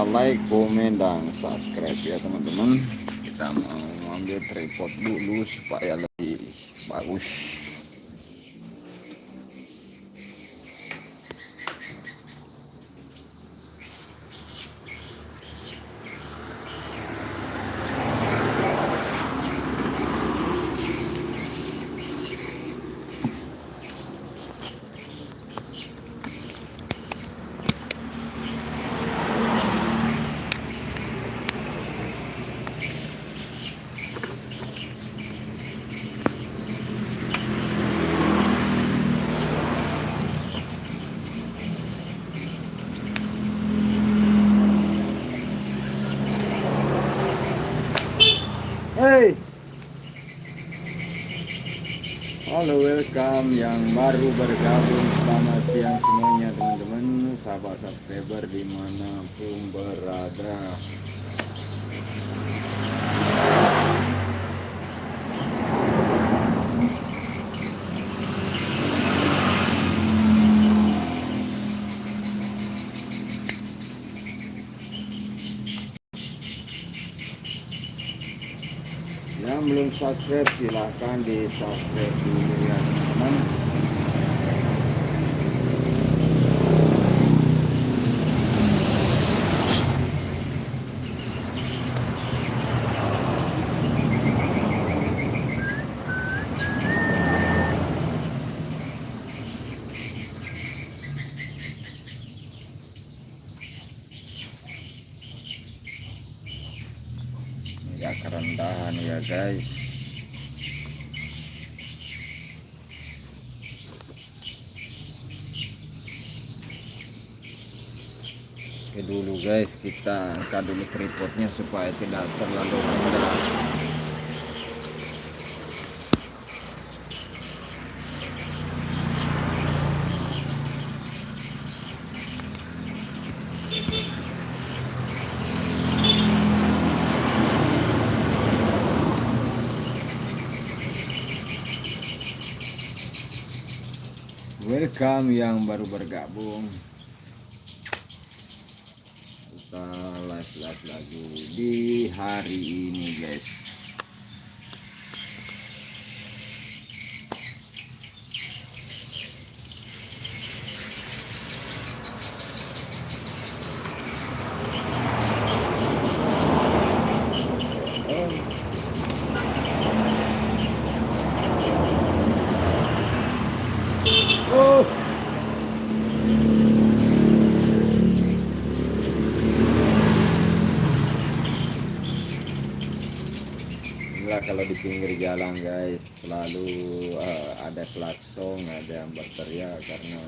lupa like, komen, dan subscribe ya teman-teman. Kita mau ambil tripod dulu supaya lebih bagus. Hey, halo, welcome yang baru bergabung, selamat siang semuanya teman-teman, sahabat subscriber dimanapun berada. Yang belum subscribe silahkan di subscribe dulu ya teman-teman. Ya kerendahan ya guys. Oke dulu guys, kita angkat dulu tripodnya supaya tidak terlalu rendah. Welcome yang baru bergabung. Kita live lagi di hari ini guys. Oh. Inilah kalau di pinggir jalan guys, selalu ada klakson, ada yang berteriak karena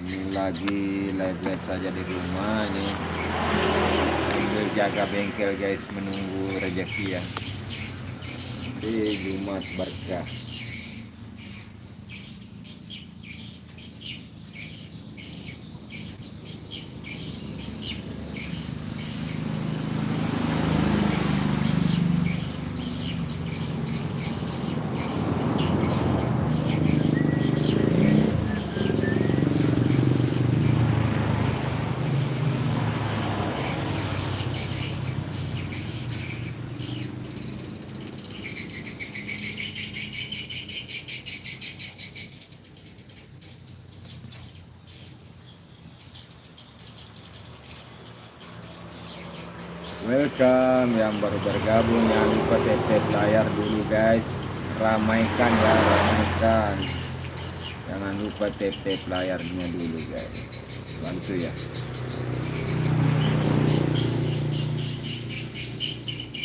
ini lagi live saja di rumah nih. Sambil jaga bengkel guys, menunggu rezeki ya. Di Jumat berkah. Welcome yang baru bergabung, jangan lupa tap layar dulu guys, ramaikan ya, ramaikan, jangan lupa tap layarnya dulu guys, bantu ya.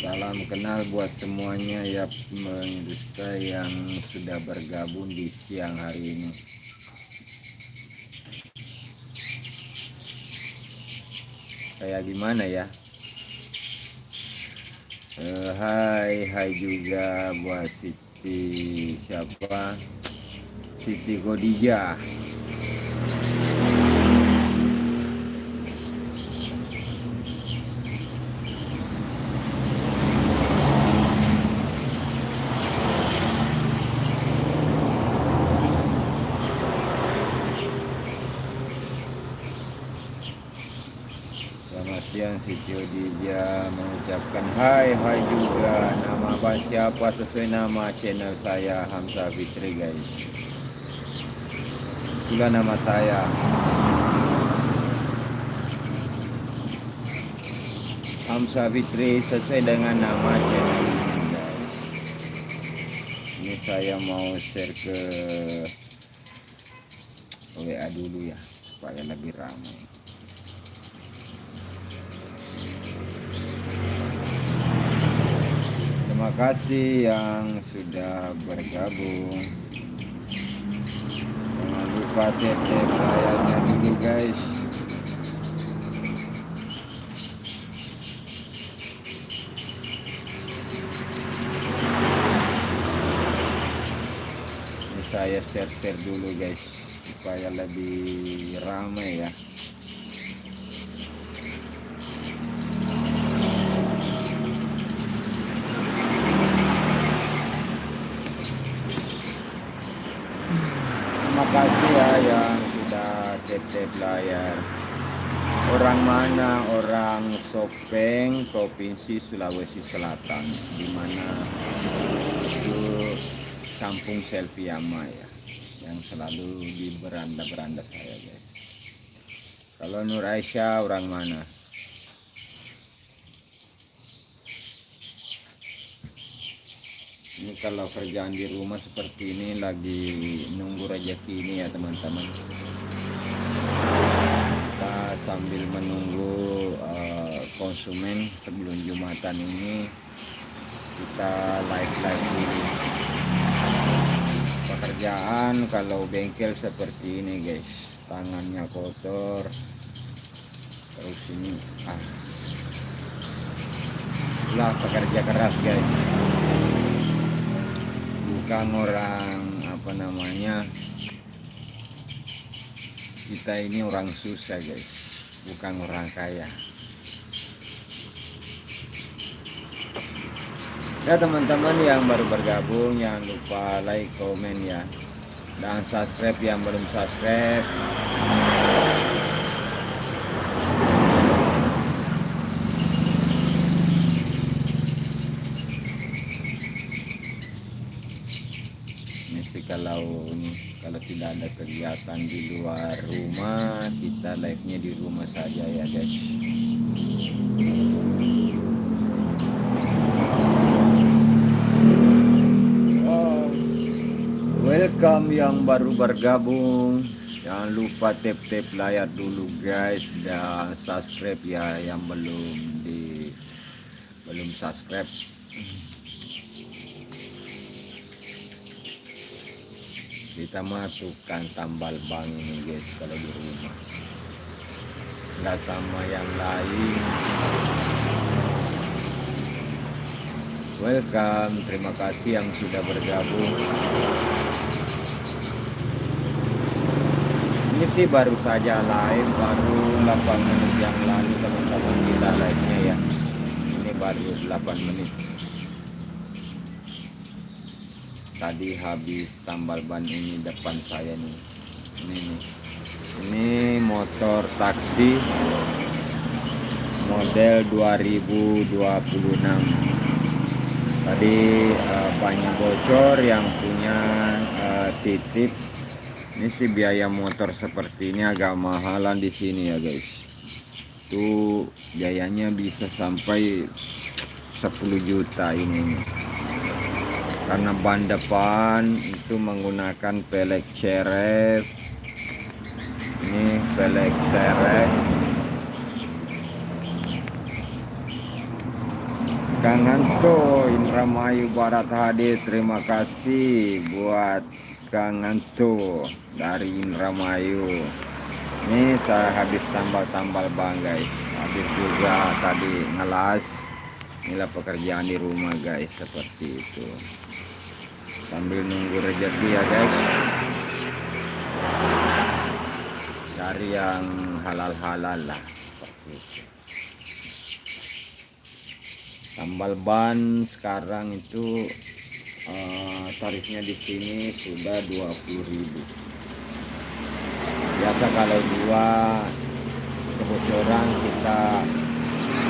Salam kenal buat semuanya ya pemirsa yang sudah bergabung di siang hari ini. Kayak gimana ya? Hai juga buat Siti, siapa? Siti Khadijah. Selamat siang Sitio Dija mengucapkan hai juga. Nama abang siapa sesuai nama channel saya, Hamzah Fitri guys. Itulah nama saya. Hamzah Fitri sesuai dengan nama channel ini guys. Ini saya mau share ke WA dulu ya supaya lebih ramai. Terima kasih yang sudah bergabung. Jangan lupa tap layarnya dulu guys. Ini saya share dulu guys supaya lebih ramai ya. Terima kasih ya yang sudah tap layar. Orang mana? Orang Sopeng, Provinsi Sulawesi Selatan, di mana itu kampung Selviama ya, yang selalu di beranda saya guys. Kalau Nur Aisyah orang mana? Ini kalau kerjaan di rumah seperti ini lagi nunggu rezeki ini ya teman-teman. Kita sambil menunggu konsumen sebelum Jumatan ini kita live dulu. Pekerjaan kalau bengkel seperti ini guys, tangannya kotor terus ini lah pekerja keras guys. Bukan orang apa namanya, kita ini orang susah guys, bukan orang kaya ya. Teman-teman yang baru bergabung jangan lupa like, komen ya, dan subscribe yang belum subscribe. Kalau tidak ada kegiatan di luar rumah, kita live-nya di rumah saja ya guys. Welcome yang baru bergabung, jangan lupa tap layar dulu guys, dan subscribe ya yang belum subscribe. Kita masukkan tambal ban ini guys kalau di rumah, nggak sama yang lain. Welcome, terima kasih yang sudah bergabung. Ini sih baru saja live, baru 8 menit yang lalu teman-teman kita live-nya ya. Ini baru 8 menit. Tadi habis tambal ban ini depan saya nih. Ini motor taksi model 2026. Tadi banyak bocor yang punya titip. Ini sih biaya motor seperti ini agak mahalan di sini ya guys. Itu biayanya bisa sampai 10 juta ini. Karena ban depan itu menggunakan pelek cerep. Ini pelek serek. Kang Anto Indramayu Barat HD, terima kasih buat Kang Anto dari Indramayu. Ini saya habis tambal ban guys, habis juga tadi ngelas. Inilah pekerjaan di rumah guys, seperti itu. Sambil nunggu rezeki ya guys, cari yang halal lah seperti itu. Tambal ban sekarang itu tarifnya di sini sudah 20.000. Biasa kalau 2 ke bocoran kita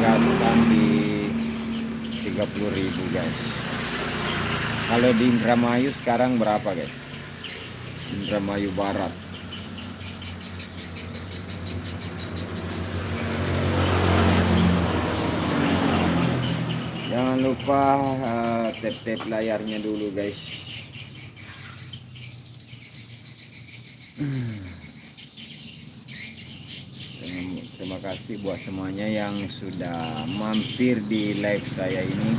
gaskan di 30.000 guys. Kalau di Indramayu sekarang berapa guys? Indramayu Barat. Jangan lupa tap-tap layarnya dulu guys. Terima kasih buat semuanya yang sudah mampir di live saya ini.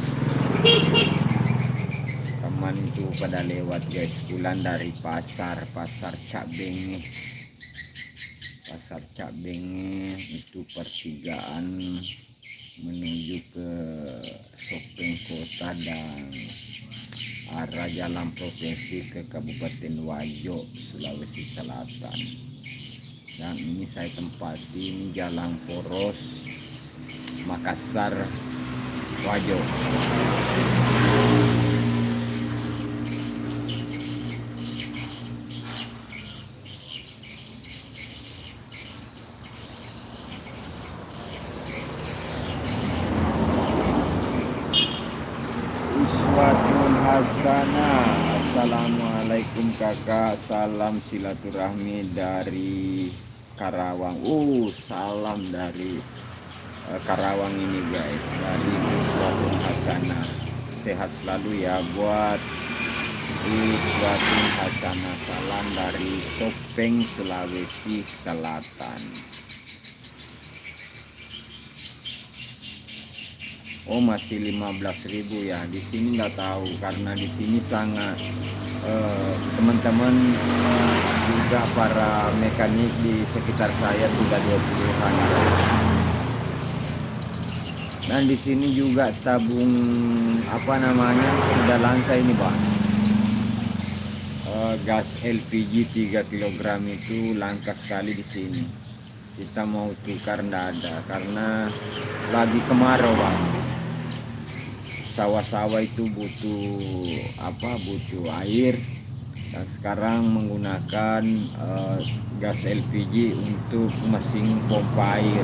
Teman itu pada lewat guys, pulang dari pasar Cak Benge. Pasar Cak Benge itu pertigaan menuju ke Sopeng Kota dan arah jalan provinsi ke Kabupaten Wajo, Sulawesi Selatan. Dan ini saya tempati, ini jalan poros Makassar Wajo. Uswatun hasanah. Assalamualaikum kakak, salam silaturahmi dari Karawang. Salam dari Karawang ini guys, dari Uswatun hasanah. Sehat selalu ya buat Uswatun hasanah. Salam dari Sopeng, Sulawesi Selatan. Masih 15.000 ya. Di sini nggak tahu karena di sini sangat teman-teman juga para mekanik di sekitar saya sudah 20-an. Dan di sini juga tabung sudah langka ini bang. Gas LPG 3 kg itu langka sekali di sini. Kita mau tukar nggak ada karena lagi kemarau bang. Sawah-sawah itu butuh air, dan sekarang menggunakan gas LPG untuk mesin pompa air.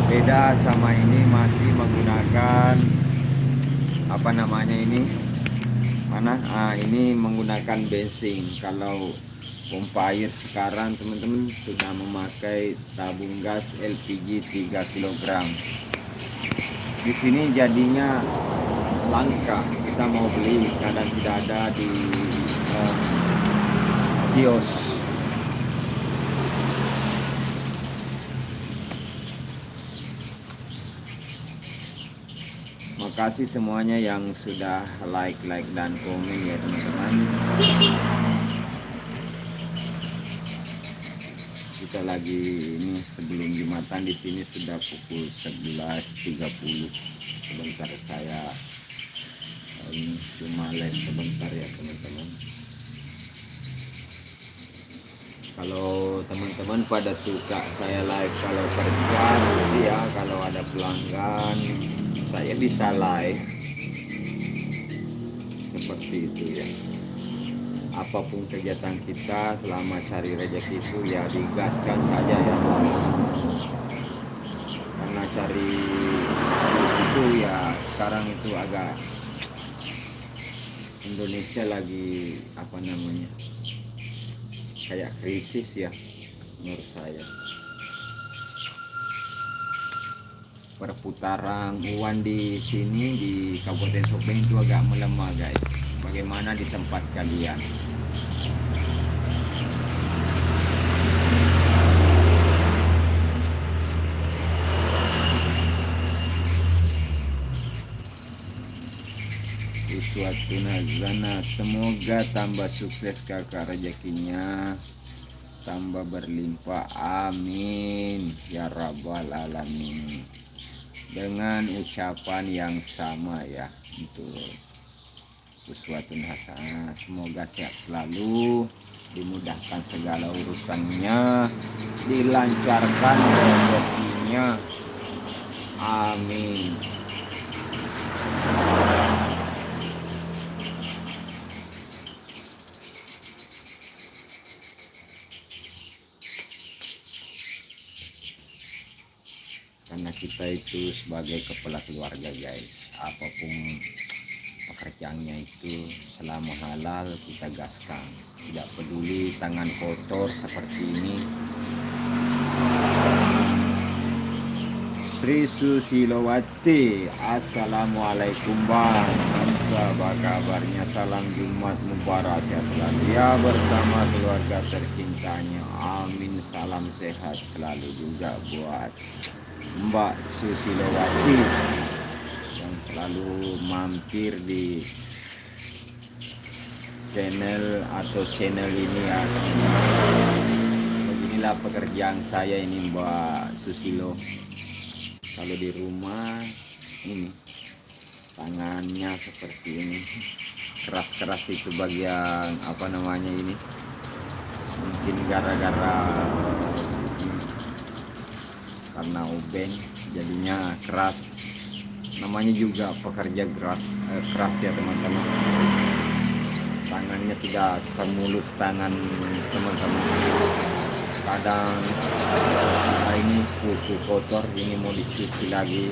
Beda sama ini masih menggunakan ini menggunakan bensin. Kalau pompa air sekarang teman-teman sudah memakai tabung gas LPG 3 kg. Di sini jadinya langka, kita mau beli kadang tidak ada di kios. Makasih semuanya yang sudah like dan komen ya teman-teman. Kita lagi ini sebelum Jumatan, di sini sudah pukul 11.30. Sebentar saya ini cuma live sebentar ya teman-teman. Kalau teman-teman pada suka saya live kalau kerja ya, kalau ada pelanggan saya bisa live seperti itu ya. Apapun kegiatan kita selama cari rezeki itu ya digaskan saja ya, karena cari itu ya sekarang itu agak Indonesia lagi kayak krisis ya menurut saya. Perputaran uang di sini di Kabupaten Sopeng itu agak melemah guys. Bagaimana di tempat kalian? Uswatun hasanah. Semoga tambah sukses kakak, rezekinya tambah berlimpah, amin ya rabbal alamin. Dengan ucapan yang sama ya untuk Uswatun hasanah. Semoga sehat selalu, dimudahkan segala urusannya, dilancarkan rezekinya, amin. karena kita itu sebagai kepala keluarga guys, apapun pekerjaannya itu selama halal kita gaskan, tidak peduli tangan kotor seperti ini. Sri Susilowati, assalamualaikum bang, apa kabarnya? Salam Jumat Mubarak, sehat selalu ya bersama keluarga tercintanya, amin. Salam sehat selalu juga buat Mbak Susilowati yang selalu mampir di channel ini ya. Beginilah pekerjaan saya ini Mbak Susilo. Kalau di rumah ini tangannya seperti ini, keras-keras itu bagian apa namanya ini, mungkin gara-gara karena ubeng jadinya keras. Namanya juga pekerja keras ya teman-teman. Tangannya tidak semulus tangan teman-teman. Kadang ini kuku kotor, ini mau dicuci lagi.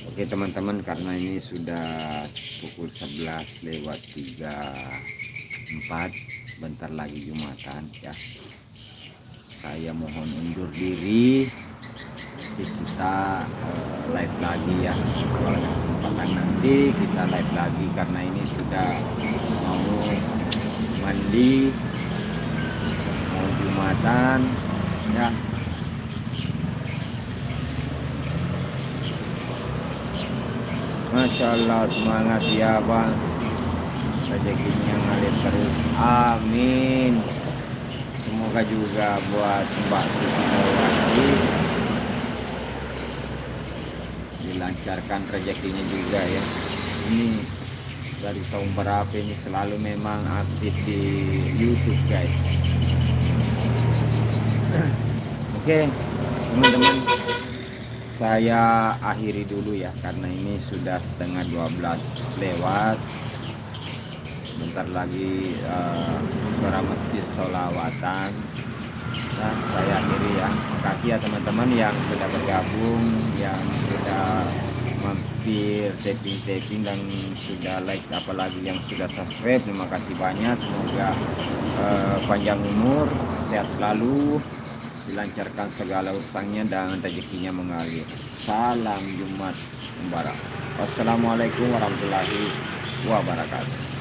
Oke teman-teman, karena ini sudah pukul 11:34, bentar lagi Jumatan ya. Saya mohon undur diri. Kita live lagi ya, kalau ada kesempatan nanti kita live lagi, karena ini sudah mau mandi, mau Jumatan ya. Masya Allah, semangat ya bang, rezekinya ngalir terus, amin. Semoga juga buat Mbak Susilowati dilancarkan rezekinya juga ya. Ini dari tahun berapa ini selalu memang aktif di YouTube guys. Oke teman-teman, saya akhiri dulu ya, karena ini sudah setengah 12 lewat. Bentar lagi para masjid sholawatan. Nah, saya akhiri ya. Makasih ya teman-teman yang sudah bergabung, yang sudah mampir tapping dan sudah like, apalagi yang sudah subscribe. Terima kasih banyak. Semoga panjang umur, sehat selalu, dilancarkan segala urusannya dan rezekinya mengalir. Salam Jumat Mubarak. Wassalamualaikum warahmatullahi wabarakatuh.